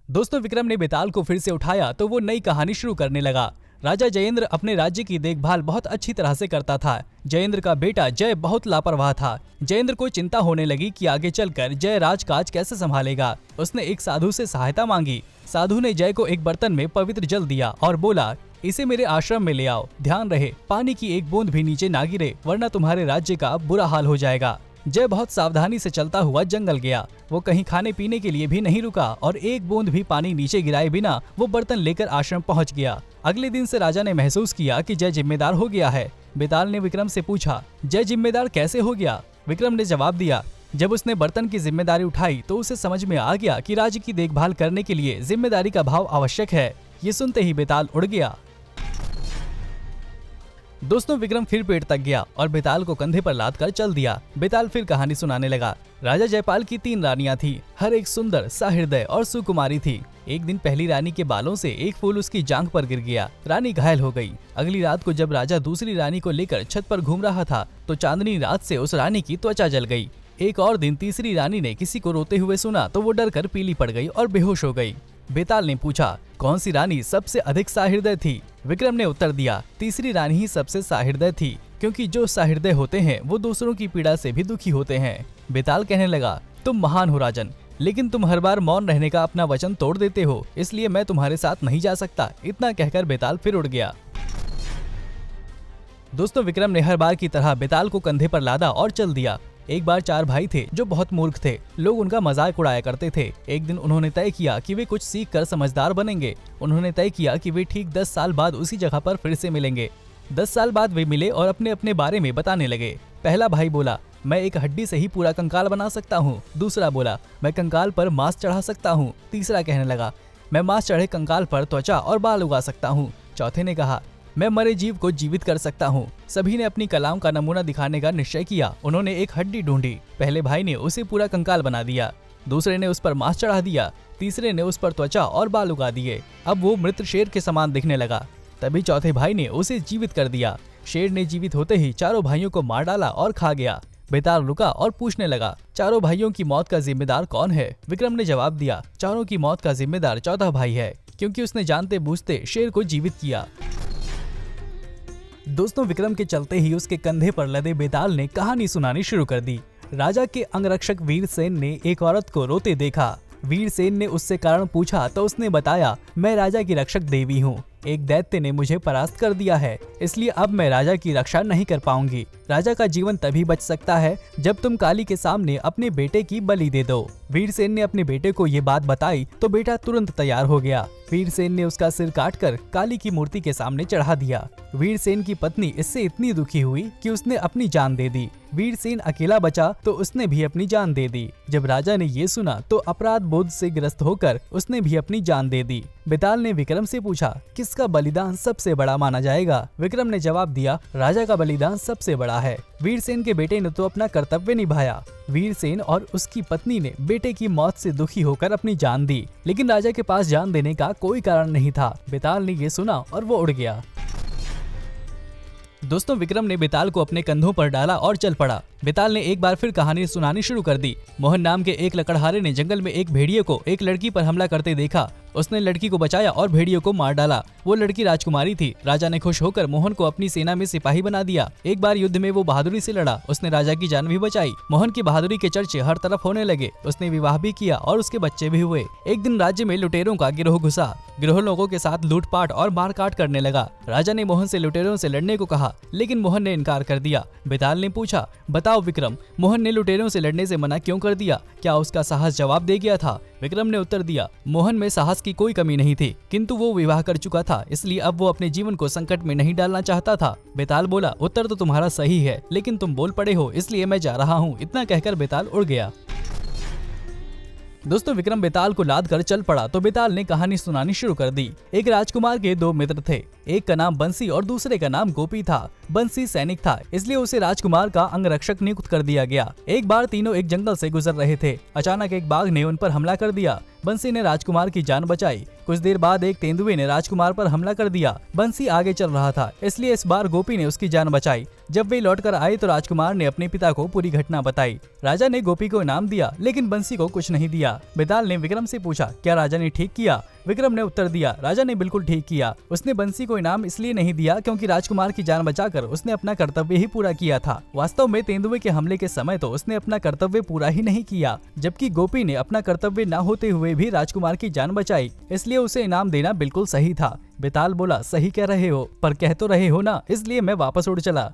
दोस्तों विक्रम ने बेताल को फिर से उठाया तो वो नई कहानी शुरू करने लगा। राजा जयेंद्र अपने राज्य की देखभाल बहुत अच्छी तरह से करता था। जयेंद्र का बेटा जय बहुत लापरवाह था। जयेंद्र को चिंता होने लगी कि आगे चलकर जय राजकाज कैसे संभालेगा। उसने एक साधु से सहायता मांगी। साधु ने जय को एक बर्तन में पवित्र जल दिया और बोला, इसे मेरे आश्रम में ले आओ। ध्यान रहे पानी की एक बूंद भी नीचे ना गिरे, वरना तुम्हारे राज्य का बुरा हाल हो जाएगा। जय बहुत सावधानी से चलता हुआ जंगल गया। वो कहीं खाने पीने के लिए भी नहीं रुका और एक बूंद भी पानी नीचे गिराए बिना वो बर्तन लेकर आश्रम पहुंच गया। अगले दिन से राजा ने महसूस किया कि जय जिम्मेदार हो गया है। बेताल ने विक्रम से पूछा, जय जिम्मेदार कैसे हो गया? विक्रम ने जवाब दिया, जब उसने बर्तन की जिम्मेदारी उठाई तो उसे समझ में आ गया कि राज्य की देखभाल करने के लिए जिम्मेदारी का भाव आवश्यक है। ये सुनते ही बेताल उड़ गया। दोस्तों विक्रम फिर पेड़ तक गया और बेताल को कंधे पर लाद कर चल दिया। बेताल फिर कहानी सुनाने लगा। राजा जयपाल की 3 रानियां थी। हर एक सुंदर, सहृदय और सुकुमारी थी। एक दिन पहली रानी के बालों से एक फूल उसकी जांघ पर गिर गया। रानी घायल हो गई। अगली रात को जब राजा दूसरी रानी को लेकर छत पर घूम रहा था तो चांदनी रात से उस रानी की त्वचा जल गई। एक और दिन तीसरी रानी ने किसी को रोते हुए सुना तो वो डर कर पीली पड़ गई और बेहोश हो गई। बेताल ने पूछा, कौन सी रानी सबसे अधिक सहृदय थी? विक्रम ने उत्तर दिया, तीसरी रानी ही सबसे सहृदय थी, क्योंकि जो सहृदय होते हैं वो दूसरों की पीड़ा से भी दुखी होते हैं। बेताल कहने लगा, तुम महान हो राजन, लेकिन तुम हर बार मौन रहने का अपना वचन तोड़ देते हो, इसलिए मैं तुम्हारे साथ नहीं जा सकता। इतना कहकर बेताल फिर उड़ गया। दोस्तों विक्रम ने हर बार की तरह बेताल को कंधे पर लादा और चल दिया। एक बार 4 भाई थे जो बहुत मूर्ख थे। लोग उनका मजाक उड़ाया करते थे। एक दिन उन्होंने तय किया कि वे कुछ सीख कर समझदार बनेंगे। उन्होंने तय किया कि वे ठीक 10 साल बाद उसी जगह पर फिर से मिलेंगे। 10 साल बाद वे मिले और अपने अपने बारे में बताने लगे। पहला भाई बोला, मैं एक हड्डी से ही पूरा कंकाल बना सकता हूँ। दूसरा बोला, मैं कंकाल पर मांस चढ़ा सकता हूँ। तीसरा कहने लगा, मैं मांस चढ़े कंकाल पर त्वचा और बाल उगा सकता हूँ। चौथे ने कहा, मैं मरे जीव को जीवित कर सकता हूँ। सभी ने अपनी कलाओं का नमूना दिखाने का निश्चय किया। उन्होंने एक हड्डी ढूंढी। पहले भाई ने उसे पूरा कंकाल बना दिया। दूसरे ने उस पर मांस चढ़ा दिया। तीसरे ने उस पर त्वचा और बाल उगा दिए। अब वो मृत शेर के समान दिखने लगा। तभी चौथे भाई ने उसे जीवित कर दिया। शेर ने जीवित होते ही चारों भाइयों को मार डाला और खा गया। बेताल रुका और पूछने लगा, चारों भाइयों की मौत का जिम्मेदार कौन है? विक्रम ने जवाब दिया, चारों की मौत का जिम्मेदार चौथा भाई है, क्योंकि उसने जानते बूझते शेर को जीवित किया। दोस्तों विक्रम के चलते ही उसके कंधे पर लदे बेताल ने कहानी सुनानी शुरू कर दी। राजा के अंगरक्षक वीरसेन ने एक औरत को रोते देखा। वीरसेन ने उससे कारण पूछा तो उसने बताया, मैं राजा की रक्षक देवी हूँ। एक दैत्य ने मुझे परास्त कर दिया है, इसलिए अब मैं राजा की रक्षा नहीं कर पाऊंगी। राजा का जीवन तभी बच सकता है जब तुम काली के सामने अपने बेटे की बलि दे दो। वीरसेन ने अपने बेटे को ये बात बताई तो बेटा तुरंत तैयार हो गया। वीरसेन ने उसका सिर काटकर काली की मूर्ति के सामने चढ़ा दिया। वीरसेन की पत्नी इससे इतनी दुखी हुई कि उसने अपनी जान दे दी। वीरसेन अकेला बचा तो उसने भी अपनी जान दे दी। जब राजा ने ये सुना तो अपराध बोध से ग्रस्त होकर उसने भी अपनी जान दे दी। बेताल ने विक्रम से पूछा, किसका बलिदान सबसे बड़ा माना जाएगा? विक्रम ने जवाब दिया, राजा का बलिदान सबसे बड़ा है। वीरसेन के बेटे ने तो अपना कर्तव्य निभाया। वीरसेन और उसकी पत्नी ने बेटे की मौत से दुखी होकर अपनी जान दी, लेकिन राजा के पास जान देने का कोई कारण नहीं था। बेताल ने ये सुना और वो उड़ गया। दोस्तों विक्रम ने बेताल को अपने कंधों पर डाला और चल पड़ा। बेताल ने एक बार फिर कहानी सुनानी शुरू कर दी। मोहन नाम के एक लकड़हारे ने जंगल में एक भेड़िए को एक लड़की पर हमला करते देखा। उसने लड़की को बचाया और भेड़िए को मार डाला। वो लड़की राजकुमारी थी। राजा ने खुश होकर मोहन को अपनी सेना में सिपाही बना दिया। एक बार युद्ध में वो बहादुरी से लड़ा। उसने राजा की जान भी बचाई। मोहन की बहादुरी के चर्चे हर तरफ होने लगे। उसने विवाह भी किया और उसके बच्चे भी हुए। एक दिन राज्य में लुटेरों का गिरोह घुसा। गिरोह लोगों के साथ लूटपाट और मारकाट करने लगा। राजा ने मोहन से लुटेरों से लड़ने को कहा, लेकिन मोहन ने इनकार कर दिया। बेताल ने पूछा, बताओ विक्रम, मोहन ने लुटेरों से लड़ने से मना क्यों कर दिया? क्या उसका साहस जवाब दे गया था? विक्रम ने उत्तर दिया, मोहन में साहस की कोई कमी नहीं थी, किंतु वो विवाह कर चुका था, इसलिए अब वो अपने जीवन को संकट में नहीं डालना चाहता था। बेताल बोला, उत्तर तो तुम्हारा सही है, लेकिन तुम बोल पड़े हो, इसलिए मैं जा रहा हूँ। इतना कहकर बेताल उड़ गया। दोस्तों विक्रम बेताल को लाद कर चल पड़ा तो बेताल ने कहानी सुनानी शुरू कर दी। एक राजकुमार के 2 मित्र थे। एक का नाम बंसी और दूसरे का नाम गोपी था। बंसी सैनिक था, इसलिए उसे राजकुमार का अंगरक्षक नियुक्त कर दिया गया। एक बार तीनों एक जंगल से गुजर रहे थे। अचानक एक बाघ ने उन पर हमला कर दिया। बंसी ने राजकुमार की जान बचाई। कुछ देर बाद एक तेंदुए ने राजकुमार पर हमला कर दिया। बंसी आगे चल रहा था, इसलिए इस बार गोपी ने उसकी जान बचाई। जब वे लौटकर आए तो राजकुमार ने अपने पिता को पूरी घटना बताई। राजा ने गोपी को इनाम दिया लेकिन बंसी को कुछ नहीं दिया। बेताल ने विक्रम से पूछा, क्या राजा ने ठीक किया? विक्रम ने उत्तर दिया, राजा ने बिल्कुल ठीक किया। उसने बंसी को इनाम इसलिए नहीं दिया क्योंकि राजकुमार की जान बचाकर उसने अपना कर्तव्य ही पूरा किया था। वास्तव में तेंदुए के हमले के समय तो उसने अपना कर्तव्य पूरा ही नहीं किया, जबकि गोपी ने अपना कर्तव्य न होते हुए भी राजकुमार की जान बचाई, इसलिए उसे इनाम देना बिल्कुल सही था। बेताल बोला, सही कह रहे हो, पर कह तो रहे हो ना, इसलिए मैं वापस उड़ चला।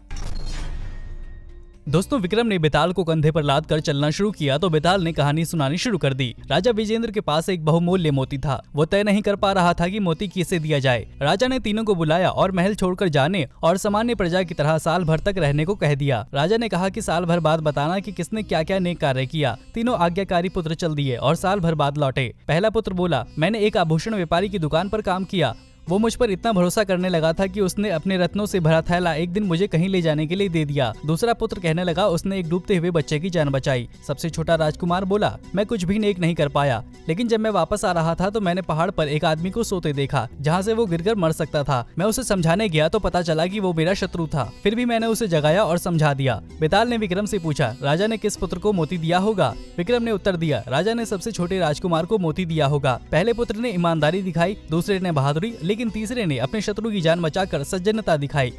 दोस्तों, विक्रम ने बेताल को कंधे पर लाद कर चलना शुरू किया तो बेताल ने कहानी सुनानी शुरू कर दी। राजा विजेंद्र के पास एक बहुमूल्य मोती था। वो तय नहीं कर पा रहा था कि मोती किसे दिया जाए। राजा ने तीनों को बुलाया और महल छोड़कर जाने और सामान्य प्रजा की तरह साल भर तक रहने को कह दिया। राजा ने कहा कि साल भर बाद बताना कि किसने क्या क्या नेक कार्य किया। तीनों आज्ञाकारी पुत्र चल दिए और साल भर बाद लौटे। पहला पुत्र बोला, मैंने एक आभूषण व्यापारी की दुकान पर काम किया। वो मुझ पर इतना भरोसा करने लगा था कि उसने अपने रत्नों से भरा थैला एक दिन मुझे कहीं ले जाने के लिए दे दिया। दूसरा पुत्र कहने लगा, उसने एक डूबते हुए बच्चे की जान बचाई। सबसे छोटा राजकुमार बोला, मैं कुछ भी नेक नहीं कर पाया, लेकिन जब मैं वापस आ रहा था तो मैंने पहाड़ पर एक आदमी को सोते देखा, जहाँ से वो गिरकर मर सकता था। मैं उसे समझाने गया तो पता चला कि वो मेरा शत्रु था। फिर भी मैंने उसे जगाया और समझा दिया। बेताल ने विक्रम से पूछा, राजा ने किस पुत्र को मोती दिया होगा? विक्रम ने उत्तर दिया, राजा ने सबसे छोटे राजकुमार को मोती दिया होगा। पहले पुत्र ने ईमानदारी दिखाई, दूसरे ने बहादुरी, लेकिन तीसरे ने अपने शत्रु की जान बचाकर सज्जनता दिखाई।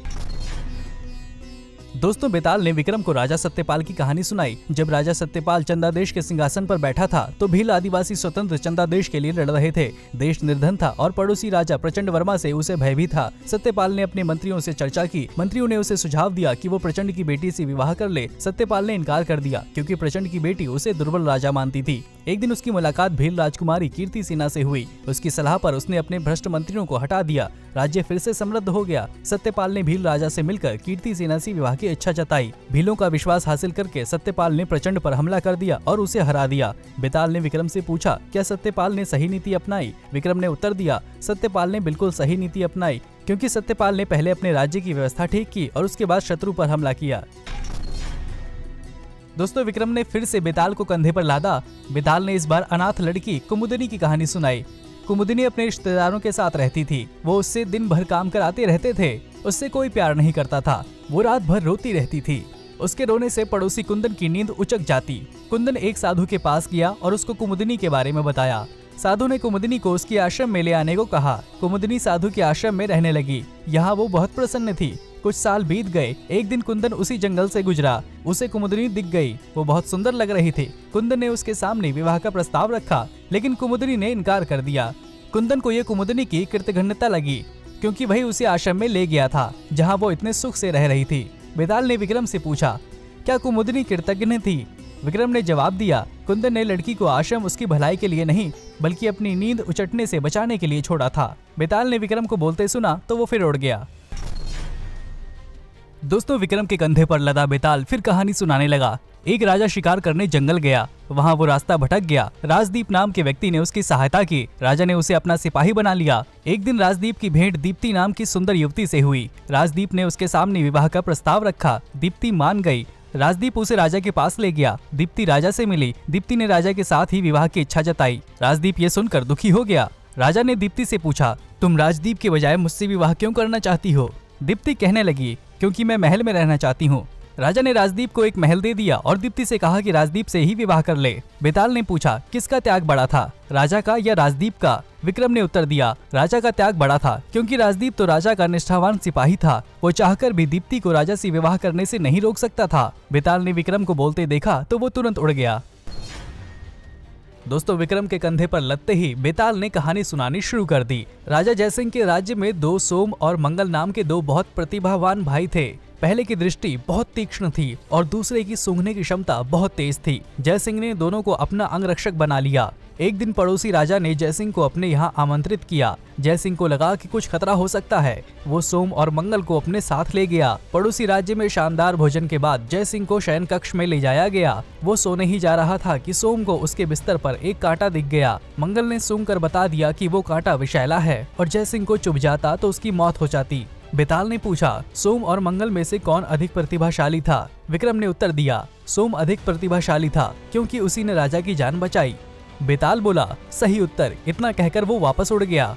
दोस्तों, बेताल ने विक्रम को राजा सत्यपाल की कहानी सुनाई। जब राजा सत्यपाल चंदा देश के सिंहासन पर बैठा था तो भील आदिवासी स्वतंत्र चंदा देश के लिए लड़ रहे थे। देश निर्धन था और पड़ोसी राजा प्रचंड वर्मा से उसे भय भी था। सत्यपाल ने अपने मंत्रियों से चर्चा की। मंत्रियों ने उसे सुझाव दिया कि वो प्रचंड की बेटी से विवाह कर ले। सत्यपाल ने इनकार कर दिया क्योंकि प्रचंड की बेटी उसे दुर्बल राजा मानती थी। एक दिन उसकी मुलाकात भील राजकुमारी कीर्ति सेना से हुई। उसकी सलाह पर उसने अपने भ्रष्ट मंत्रियों को हटा दिया। राज्य फिर से समृद्ध हो गया। सत्यपाल ने भील राजा से मिलकर कीर्ति सेना से विवाह की इच्छा जताई। भीलों का विश्वास हासिल करके सत्यपाल ने प्रचंड पर हमला कर दिया और उसे हरा दिया। बेताल ने विक्रम से पूछा, क्या सत्यपाल ने सही नीति अपनाई? विक्रम ने उत्तर दिया, सत्यपाल ने बिल्कुल सही नीति अपनाई, क्योंकि सत्यपाल ने पहले अपने राज्य की व्यवस्था ठीक की और उसके बाद शत्रु पर हमला किया। दोस्तों, विक्रम ने फिर से बेताल को कंधे पर लादा। बेताल ने इस बार अनाथ लड़की कुमुदिनी की कहानी सुनाई। कुमुदिनी अपने रिश्तेदारों के साथ रहती थी। वो उससे दिन भर काम कराते रहते थे। उससे कोई प्यार नहीं करता था। वो रात भर रोती रहती थी। उसके रोने से पड़ोसी कुंदन की नींद उचक जाती। कुंदन एक साधु के पास गया और उसको कुमुदिनी के बारे में बताया। साधु ने कुमुदिनी को उसके आश्रम में ले आने को कहा। कुमुदिनी साधु के आश्रम में रहने लगी। यहाँ वो बहुत प्रसन्न थी। कुछ साल बीत गए। एक दिन कुंदन उसी जंगल से गुजरा। उसे कुमुदिनी दिख गई। वो बहुत सुंदर लग रही थी। कुंदन ने उसके सामने विवाह का प्रस्ताव रखा, लेकिन कुमुदिनी ने इनकार कर दिया। कुंदन को ये कुमुदिनी की कृतघ्नता लगी, क्योंकि वही उसे आश्रम में ले गया था जहाँ वो इतने सुख से रह रही थी। बेताल ने विक्रम से पूछा, क्या कुमुदिनी कृतज्ञ थी? विक्रम ने जवाब दिया, कुंदन ने लड़की को आश्रम उसकी भलाई के लिए नहीं, बल्कि अपनी नींद उचटने से बचाने के लिए छोड़ा था। बेताल ने विक्रम को बोलते सुना तो वो फिर उड़ गया। दोस्तों, विक्रम के कंधे पर लदा बेताल फिर कहानी सुनाने लगा। एक राजा शिकार करने जंगल गया। वहाँ वो रास्ता भटक गया। राजदीप नाम के व्यक्ति ने उसकी सहायता की। राजा ने उसे अपना सिपाही बना लिया। एक दिन राजदीप की भेंट दीप्ति नाम की सुंदर युवती से हुई। राजदीप ने उसके सामने विवाह का प्रस्ताव रखा। दीप्ति मान गई। राजदीप उसे राजा के पास ले गया। दीप्ति राजा से मिली। दीप्ति ने राजा के साथ ही विवाह की इच्छा जताई। राजदीप ये सुनकर दुखी हो गया। राजा ने दीप्ति से पूछा, तुम राजदीप के बजाय मुझसे विवाह क्यों करना चाहती हो? दीप्ति कहने लगी, क्योंकि मैं महल में रहना चाहती हूँ। राजा ने राजदीप को एक महल दे दिया और दीप्ति से कहा कि राजदीप से ही विवाह कर ले। बेताल ने पूछा, किसका त्याग बड़ा था, राजा का या राजदीप का? विक्रम ने उत्तर दिया, राजा का त्याग बड़ा था, क्योंकि राजदीप तो राजा का निष्ठावान सिपाही था। वो चाहकर भी दीप्ति को राजा से विवाह करने से नहीं रोक सकता था। बेताल ने विक्रम को बोलते देखा तो वो तुरंत उड़ गया। दोस्तों, विक्रम के कंधे पर लदते ही बेताल ने कहानी सुनानी शुरू कर दी। राजा जयसिंह के राज्य में दो सोम और मंगल नाम के दो बहुत प्रतिभावान भाई थे। पहले की दृष्टि बहुत तीक्ष्ण थी और दूसरे की सूंघने की क्षमता बहुत तेज थी। जयसिंह ने दोनों को अपना अंगरक्षक बना लिया। एक दिन पड़ोसी राजा ने जयसिंह को अपने यहाँ आमंत्रित किया। जयसिंह को लगा कि कुछ खतरा हो सकता है। वो सोम और मंगल को अपने साथ ले गया। पड़ोसी राज्य में शानदार भोजन के बाद जयसिंह को शयन कक्ष में ले जाया गया। वो सोने ही जा रहा था कि सोम को उसके बिस्तर पर एक कांटा दिख गया। मंगल ने सूंघकर बता दिया कि वो कांटा विषैला है और जयसिंह को चुभ जाता तो उसकी मौत हो जाती। बेताल ने पूछा, सोम और मंगल में से कौन अधिक प्रतिभाशाली था? विक्रम ने उत्तर दिया, सोम अधिक प्रतिभाशाली था, क्योंकि उसी ने राजा की जान बचाई। बेताल बोला, सही उत्तर। इतना कहकर वो वापस उड़ गया।